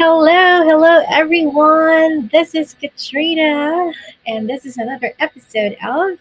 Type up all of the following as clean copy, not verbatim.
Hello everyone. This is Katrina, and this is another episode of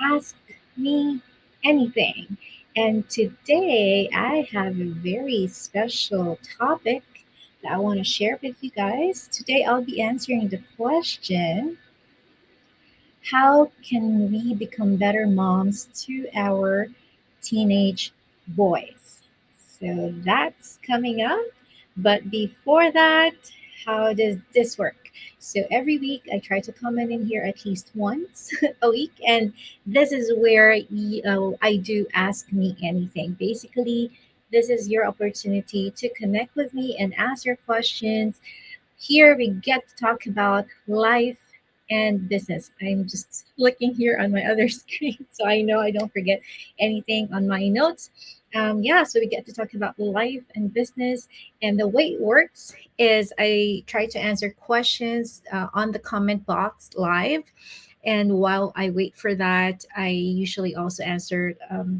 Ask Me Anything. And today I have a very special topic that I want to share with you guys. Today I'll be answering the question: how can we become better moms to our teenage boys? So that's coming up. But before that, how does this work? So every week I try to comment in here at least once a week, and this is where I do ask me anything. Basically, this is your opportunity to connect with me and ask your questions. Here we get to talk about life and business. I'm just looking here on my other screen so I know I don't forget anything on my notes. Yeah, so we get to talk about life and business. And the way it works is I try to answer questions on the comment box live. And while I wait for that, I usually also answer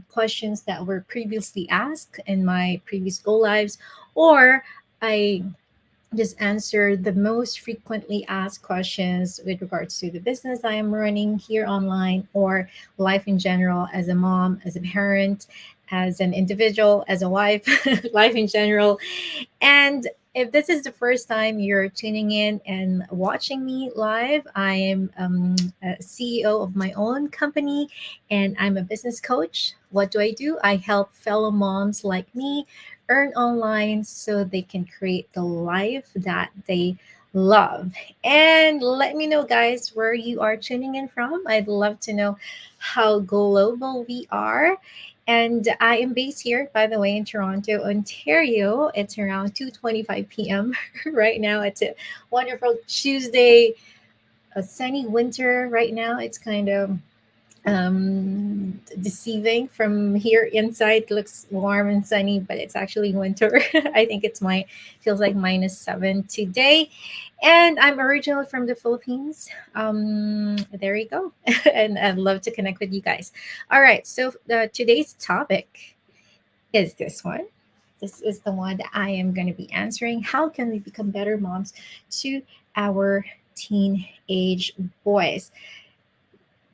questions that were previously asked in my previous go lives, or I just answer the most frequently asked questions with regards to the business I am running here online or life in general as a mom, as a parent, as an individual, as a wife, life in general. And if this is the first time you're tuning in and watching me live, I am a CEO of my own company and I'm a business coach. What do? I help fellow moms like me earn online so they can create the life that they love. And let me know, guys, where you are tuning in from. I'd love to know how global we are. And I am based here, by the way, in Toronto, Ontario. It's around 2:25 p.m. right now. It's a wonderful Tuesday, a sunny winter right now. It's kind of deceiving from here inside. It looks warm and sunny, but it's actually winter. I think it's my feels like -7 today. And I'm originally from the Philippines. There you go. And I'd love to connect with you guys. All right, so today's topic is this one. This is the one that I am going to be answering. How can we become better moms to our teenage boys?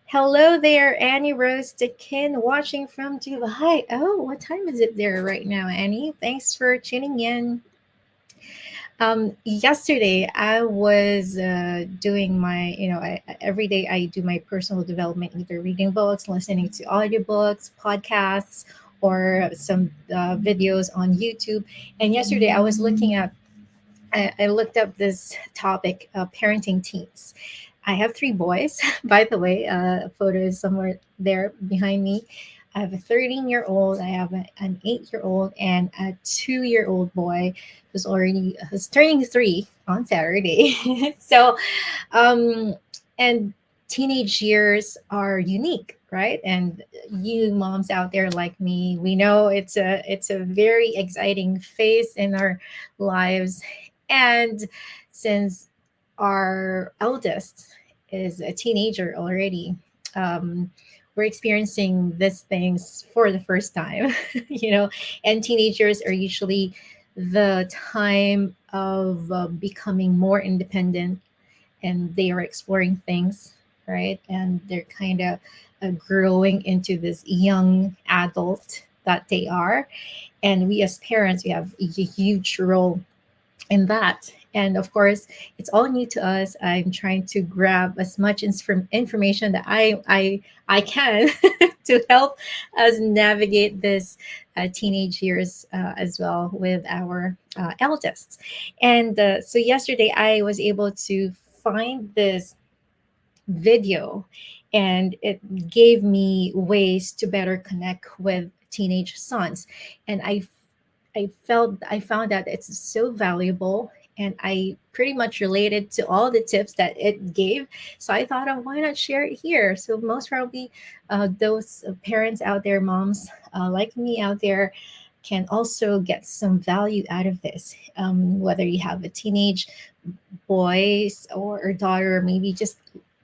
Hello there, Annie Rose Deakin, watching from Dubai. Oh, what time is it there right now, Annie? Thanks for tuning in. Yesterday, I was doing my, every day I do my personal development, either reading books, listening to audiobooks, podcasts, or some videos on YouTube. And yesterday, I looked up this topic, parenting teens. I have three boys, by the way. A photo is somewhere there behind me. I have a 13-year-old, I have an 8-year-old, and a 2-year-old boy who's turning 3 on Saturday. So, um, and teenage years are unique, right? And you moms out there like me, we know it's a very exciting phase in our lives. And since our eldest is a teenager already, um, we're experiencing these things for the first time, and teenagers are usually the time of becoming more independent, and they are exploring things, right? And they're kind of growing into this young adult that they are. And we as parents, we have a huge role in that. And of course, it's all new to us. I'm trying to grab as much information that I can to help us navigate this teenage years as well with our eldest. And so yesterday, I was able to find this video, and it gave me ways to better connect with teenage sons. And I found that it's so valuable, and I pretty much related to all the tips that it gave. So I thought, why not share it here? So most probably, those parents out there, moms like me out there, can also get some value out of this. Whether you have a teenage boys or daughter, or maybe just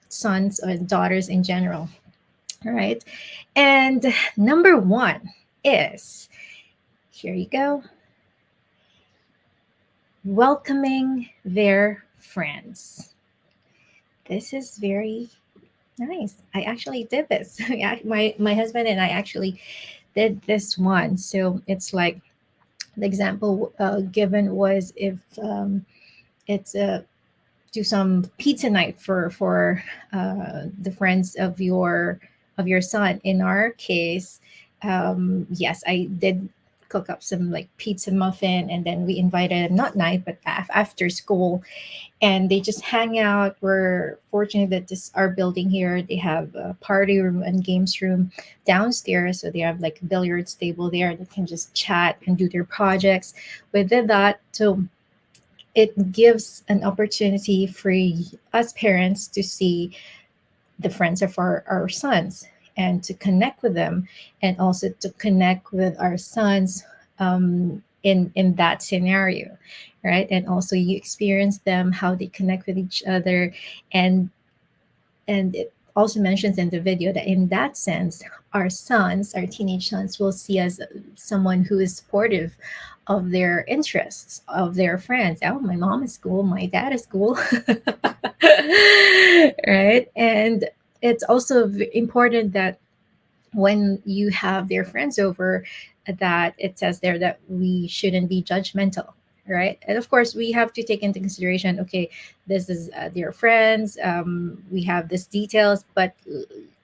sons or daughters in general. All right. And number one is, here you go, welcoming their friends. This is very nice. I actually did this. Yeah, my husband and I actually did this one. So it's like the example given was if it's a do some pizza night for the friends of your son. In our case, yes, I did cook up some like pizza muffin, and then we invited them not night but after school, and they just hang out. We're fortunate that this our building here, they have a party room and games room downstairs, so they have like a billiards table there. They can just chat and do their projects. We did that, so it gives an opportunity for us parents to see the friends of our sons and to connect with them, and also to connect with our sons in that scenario, right? And also you experience them how they connect with each other, and it also mentions in the video that in that sense our sons, our teenage sons, will see us someone who is supportive of their interests, of their friends. Oh, my mom is cool, my dad is cool. Right? And it's also important that when you have their friends over, that it says there that we shouldn't be judgmental, right? And of course we have to take into consideration, okay, this is their friends, we have this details, but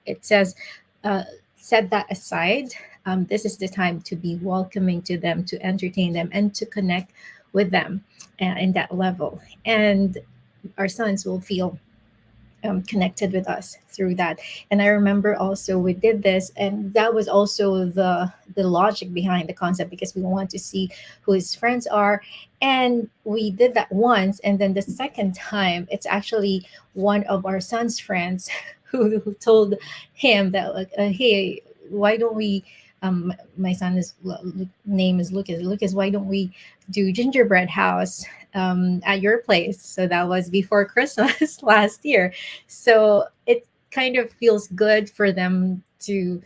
it says uh, set that aside. This is the time to be welcoming to them, to entertain them, and to connect with them in that level, and our sons will feel connected with us through that. And I remember also we did this, and that was also the logic behind the concept, because we want to see who his friends are. And we did that once, and then the second time, it's actually one of our son's friends who told him that like, hey, why don't we? My son is name is Lucas. Lucas, why don't we do gingerbread house at your place? So that was before Christmas last year, so it kind of feels good for them to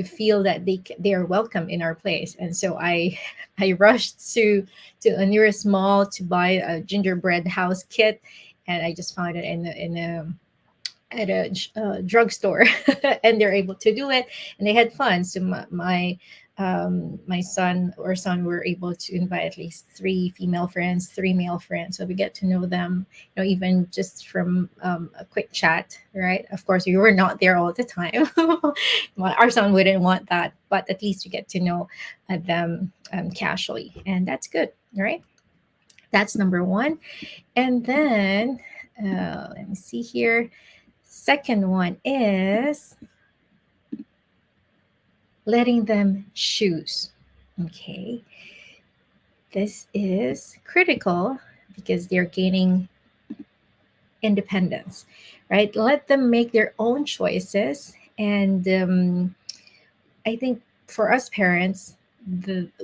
feel that they are welcome in our place. And so I I rushed to a nearest mall to buy a gingerbread house kit, and I just found it in a at a drugstore, and they're able to do it, and they had fun. So my son were able to invite at least three female friends, three male friends, so we get to know them, even just from a quick chat, right? Of course we were not there all the time. Well, our son wouldn't want that, but at least you get to know them casually, and that's good, right? That's number one. And then let me see here. Second one is letting them choose. Okay, this is critical because they're gaining independence, right? Let them make their own choices. And I think for us parents,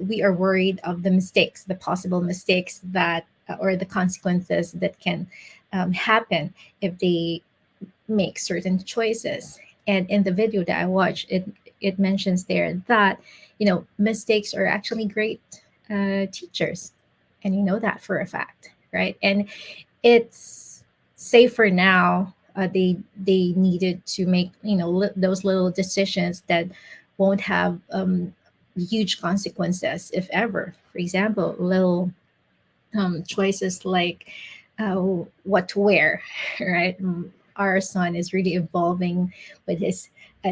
we are worried of the mistakes, the possible mistakes that, or the consequences that can happen if they make certain choices. And in the video that I watched, it mentions there that mistakes are actually great teachers, and you know that for a fact, right? And it's safer now. They needed to make those little decisions that won't have huge consequences, if ever. For example, little choices like what to wear, right? Our son is really evolving with his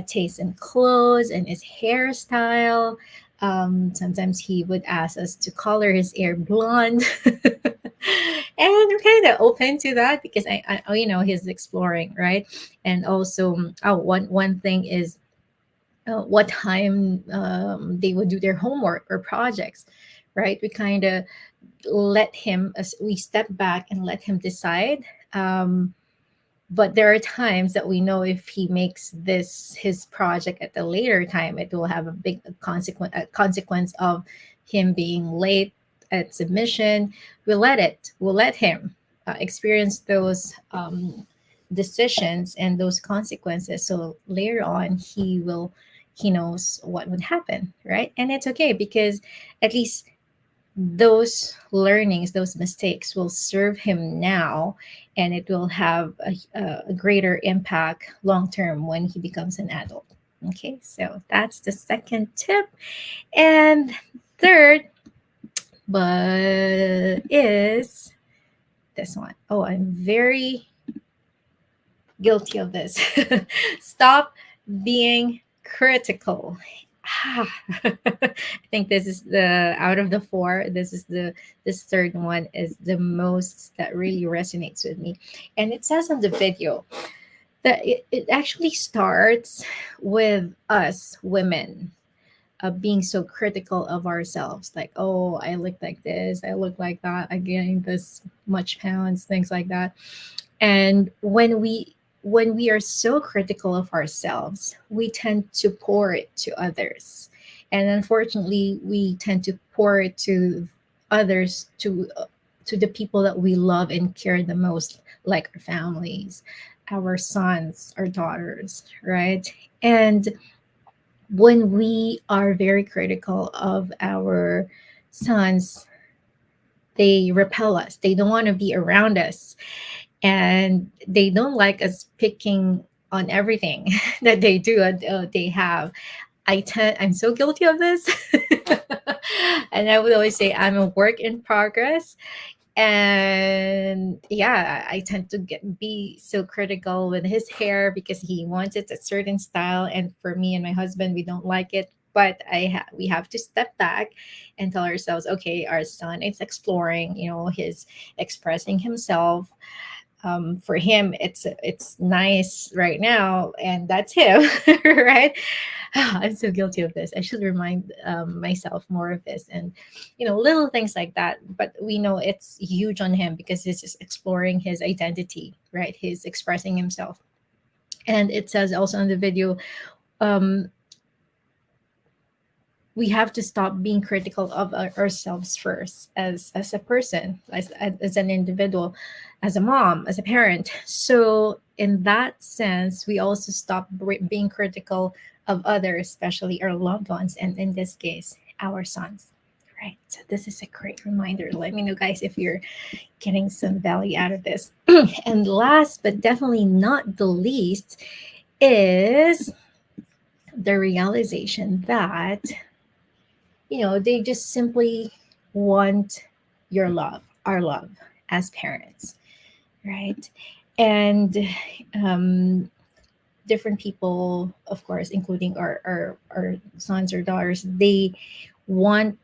taste in clothes and his hairstyle. Sometimes he would ask us to color his hair blonde. And we're kind of open to that because he's exploring, right? And also, one thing is what time they would do their homework or projects, right? We kind of let him, as we step back and let him decide. But there are times that we know if he makes this his project at a later time, it will have a big consequence of him being late at submission. We'll let him experience those decisions and those consequences, so later on he knows what would happen, right? And it's okay because at least those learnings, those mistakes will serve him now, and it will have a greater impact long term when he becomes an adult. Okay, so that's the second tip. And third, but is this one. Oh, I'm very guilty of this. Stop being critical. Ah, I think this is the out of the four. This third one is the most that really resonates with me, and it says on the video that it actually starts with us women being so critical of ourselves, like, oh, I look like this, I look like that, I gained this much pounds, things like that. And when we are so critical of ourselves, we tend to pour it to others, and unfortunately we tend to pour it to others, to the people that we love and care the most, like our families, our sons, our daughters, right? And when we are very critical of our sons, they repel us. They don't want to be around us, and they don't like us picking on everything that they do, they have. I'm so guilty of this. And I would always say I'm a work in progress. And yeah, I tend to be so critical with his hair because he wants it a certain style, and for me and my husband, we don't like it. But we have to step back and tell ourselves, okay, our son is exploring, he's expressing himself. For him, it's nice right now, and that's him. Right. I'm so guilty of this. I should remind myself more of this, and little things like that. But we know it's huge on him because he's just exploring his identity, right? He's expressing himself. And it says also in the video, um, we have to stop being critical of ourselves first, as a person, as an individual, as a mom, as a parent. So in that sense, we also stop being critical of others, especially our loved ones, and in this case, our sons. Right. So this is a great reminder. Let me know, guys, if you're getting some value out of this. And last but definitely not the least is the realization that they just simply want your love, our love as parents, right? And um, different people, of course, including our sons or daughters, want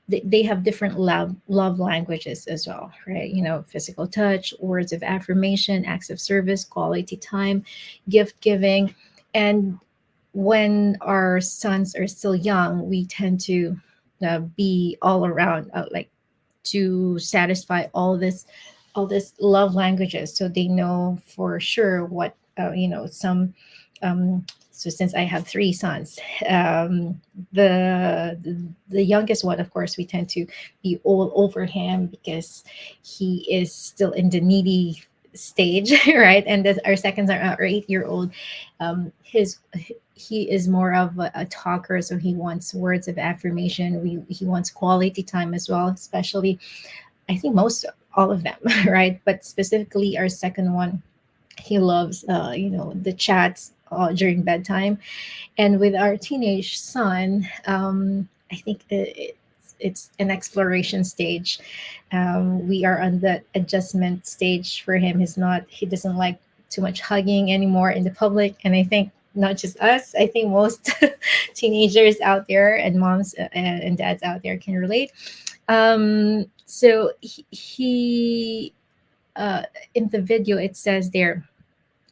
they have different love languages as well, right? Physical touch, words of affirmation, acts of service, quality time, gift giving. And when our sons are still young, we tend to be all around, like, to satisfy all this love languages, so they know for sure what some so since I have three sons, the youngest one, of course, we tend to be all over him because he is still in the needy stage, right? And our seconds are our 8-year old. His He is more of a talker, so he wants words of affirmation. He wants quality time as well, especially, I think, most all of them, right? But specifically our second one, he loves the chats during bedtime. And with our teenage son, I think it's an exploration stage. We are on the adjustment stage for him. He doesn't like too much hugging anymore in the public, and I think not just us, I think most teenagers out there, and moms and dads out there can relate. So he in the video, it says there,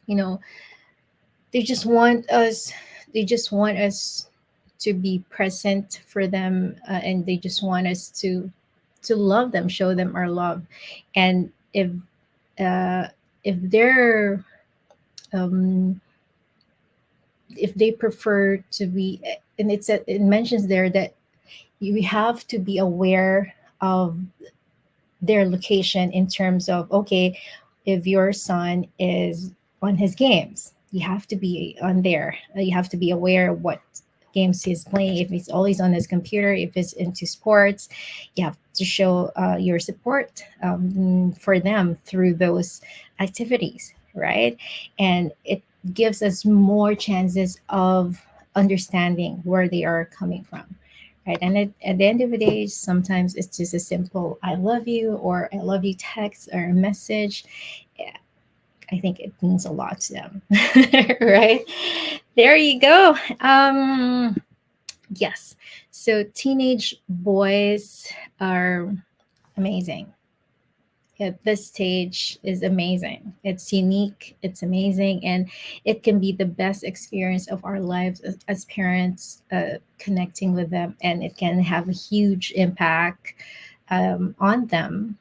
you know they just want us they just want us to be present for them, and they just want us to love them, show them our love. And uh, if they're um, if they prefer to be, and it mentions there that you have to be aware of their location, in terms of, okay, if your son is on his games, you have to be on there. You have to be aware games he's playing, if he's always on his computer, if he's into sports, you have to show your support for them through those activities, right? And it gives us more chances of understanding where they are coming from, right? And at the end of the day, sometimes it's just a simple "I love you" or "I love you" text or a message. Yeah, I think it means a lot to them, right? There you go. Yes. So teenage boys are amazing. At this stage is amazing. It's unique, it's amazing, and it can be the best experience of our lives as parents, connecting with them, and it can have a huge impact on them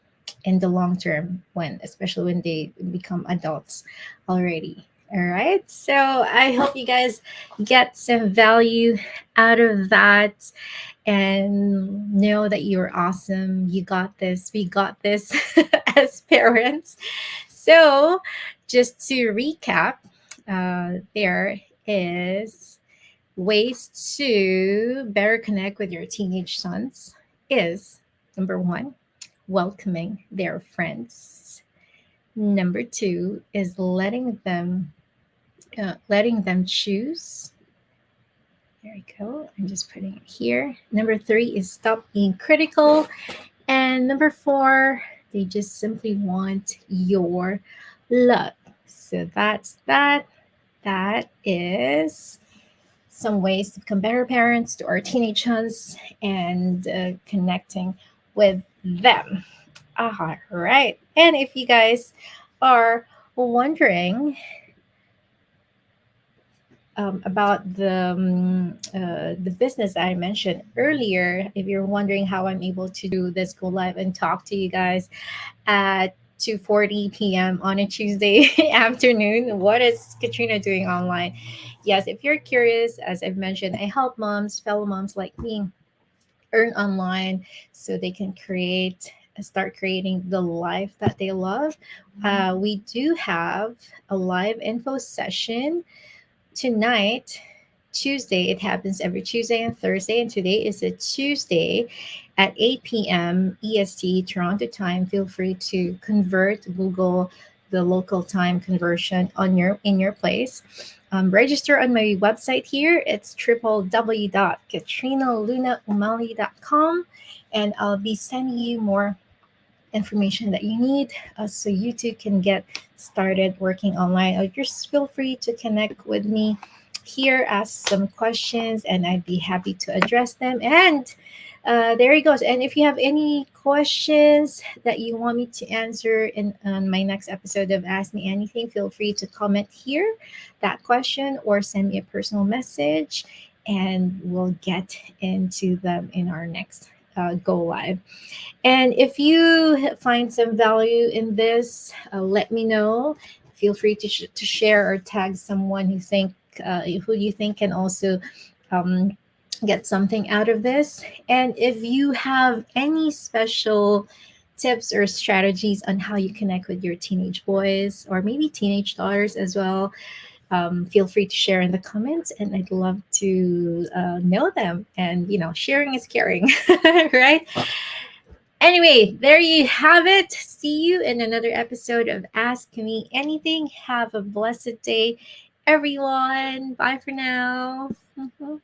in the long term, when especially when they become adults already. All right. So I hope you guys get some value out of that, and know that you're awesome. You got this. We got this as parents. So, just to recap, there is ways to better connect with your teenage sons is number one, welcoming their friends. Number two is letting them choose. There we go. I'm just putting it here. Number three is stop being critical. And number four, they just simply want your love. So that's that. That is some ways to become better parents to our teenage sons and connecting with them. All right. And if you guys are wondering about the business I mentioned earlier, if you're wondering how I'm able to do this go live and talk to you guys at 2:40 p.m. on a Tuesday afternoon, what is Katrina doing online? Yes, if you're curious, as I've mentioned, I help moms, fellow moms like me, earn online so they can start creating the life that they love. We do have a live info session tonight, Tuesday. It happens every Tuesday and Thursday, and today is a Tuesday at 8 p.m. EST, Toronto time. Feel free to Google the local time conversion on your place. Register on my website here. It's www.katrinaluna-umali.com, and I'll be sending you more information that you need, so you too can get started working online. Or just feel free to connect with me here, ask some questions, and I'd be happy to address them. And there he goes. And if you have any questions that you want me to answer in on my next episode of Ask Me Anything, feel free to comment here that question or send me a personal message, and we'll get into them in our next go live. And if you find some value in this, let me know. Feel free to share or tag someone who you think can also um, get something out of this. And if you have any special tips or strategies on how you connect with your teenage boys or maybe teenage daughters as well, feel free to share in the comments, and I'd love to know them. And sharing is caring, right? Anyway, there you have it. See you in another episode of Ask Me Anything. Have a blessed day, everyone. Bye for now. Mhm.